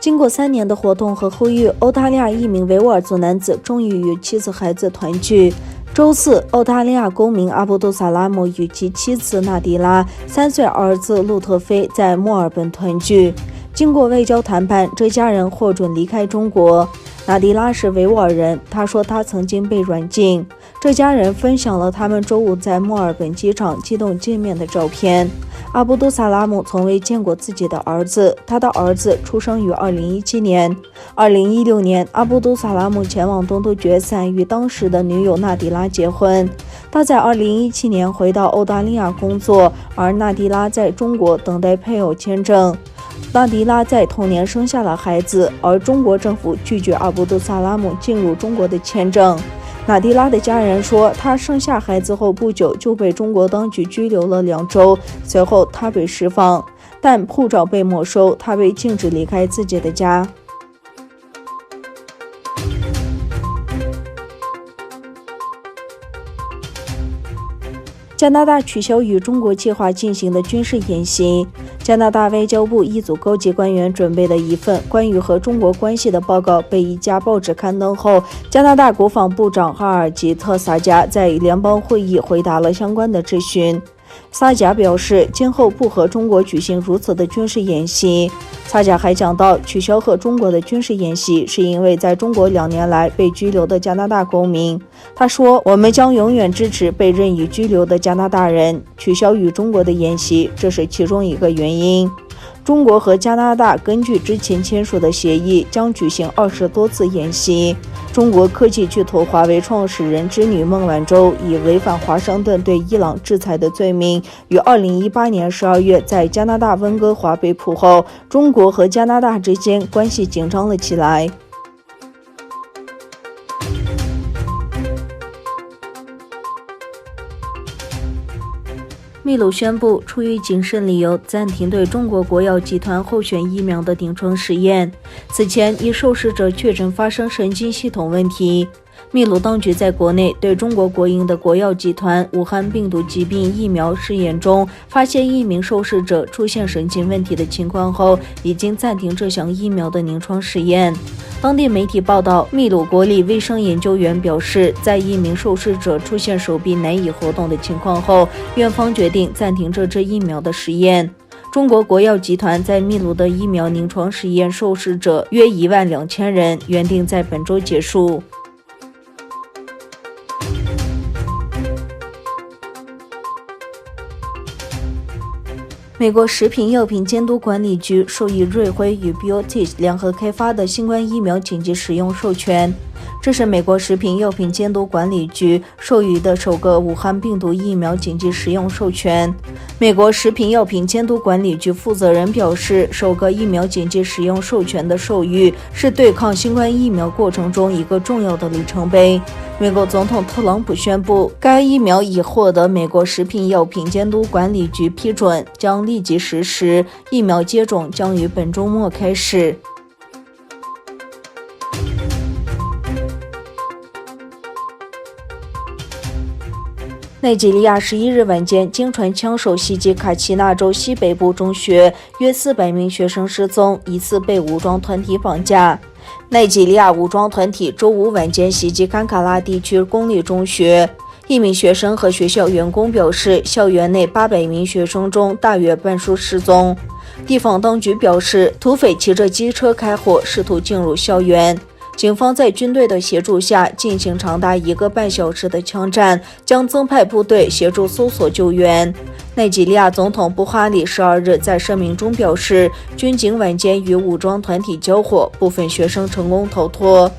经过3年的活动和呼吁，澳大利亚一名维吾尔族男子终于与妻子孩子团聚。周四，澳大利亚公民阿卜杜萨拉姆与其妻子纳迪拉、3岁儿子路特菲在墨尔本团聚。经过外交谈判，这家人获准离开中国。纳迪拉是维吾尔人，他说他曾经被软禁。这家人分享了他们周五在墨尔本机场激动见面的照片。阿卜杜萨拉姆从未见过自己的儿子，他的儿子出生于2017年。2016年，阿卜杜萨拉姆前往东突厥散与当时的女友纳迪拉结婚。他在2017年回到澳大利亚工作，而纳迪拉在中国等待配偶签证。纳迪拉在同年生下了孩子，而中国政府拒绝阿卜杜萨拉姆进入中国的签证。纳迪拉的家人说，他生下孩子后不久就被中国当局拘留了2周，随后他被释放，但护照被没收，他被禁止离开自己的家。加拿大取消与中国计划进行的军事演习。加拿大外交部一组高级官员准备的一份关于和中国关系的报告被一家报纸刊登后，加拿大国防部长哈尔吉特·萨加在联邦会议回答了相关的质询。萨加表示，今后不和中国举行如此的军事演习。萨加还讲到，取消和中国的军事演习是因为在中国2年来被拘留的加拿大公民。他说，我们将永远支持被任意拘留的加拿大人，取消与中国的演习，这是其中一个原因。中国和加拿大根据之前签署的协议，将举行20多次演习。中国科技巨头华为创始人之女孟晚舟以违反华盛顿对伊朗制裁的罪名，于2018年12月在加拿大温哥华被捕后，中国和加拿大之间关系紧张了起来。秘鲁宣布，出于谨慎理由，暂停对中国国药集团候选疫苗的临床实验。此前，一受试者确诊发生神经系统问题。秘鲁当局在国内对中国国营的国药集团武汉病毒疾病疫苗试验中发现一名受试者出现神经问题的情况后，已经暂停这项疫苗的临床试验。当地媒体报道，秘鲁国立卫生研究院表示，在一名受试者出现手臂难以活动的情况后，院方决定暂停这支疫苗的实验。中国国药集团在秘鲁的疫苗临床实验受试者约12000人，原定在本周结束。美国食品药品监督管理局授予瑞辉与 BioNTech 联合开发的新冠疫苗紧急使用授权。这是美国食品药品监督管理局授予的首个武汉病毒疫苗紧急使用授权。美国食品药品监督管理局负责人表示，首个疫苗紧急使用授权的授予是对抗新冠疫苗过程中一个重要的里程碑。美国总统特朗普宣布，该疫苗已获得美国食品药品监督管理局批准，将立即实施，疫苗接种将于本周末开始。奈及利亚11日晚间经传枪手袭击卡奇纳州西北部中学，约400名学生失踪，疑似被武装团体绑架。奈及利亚武装团体周五晚间袭击坎卡拉地区公立中学，一名学生和学校员工表示，校园内800名学生中大约半数失踪。地方当局表示，土匪骑着机车开火，试图进入校园。警方在军队的协助下进行长达1个半小时的枪战，将增派部队协助搜索救援。奈及利亚总统布哈里12日在声明中表示，军警晚间与武装团体交火，部分学生成功逃脱。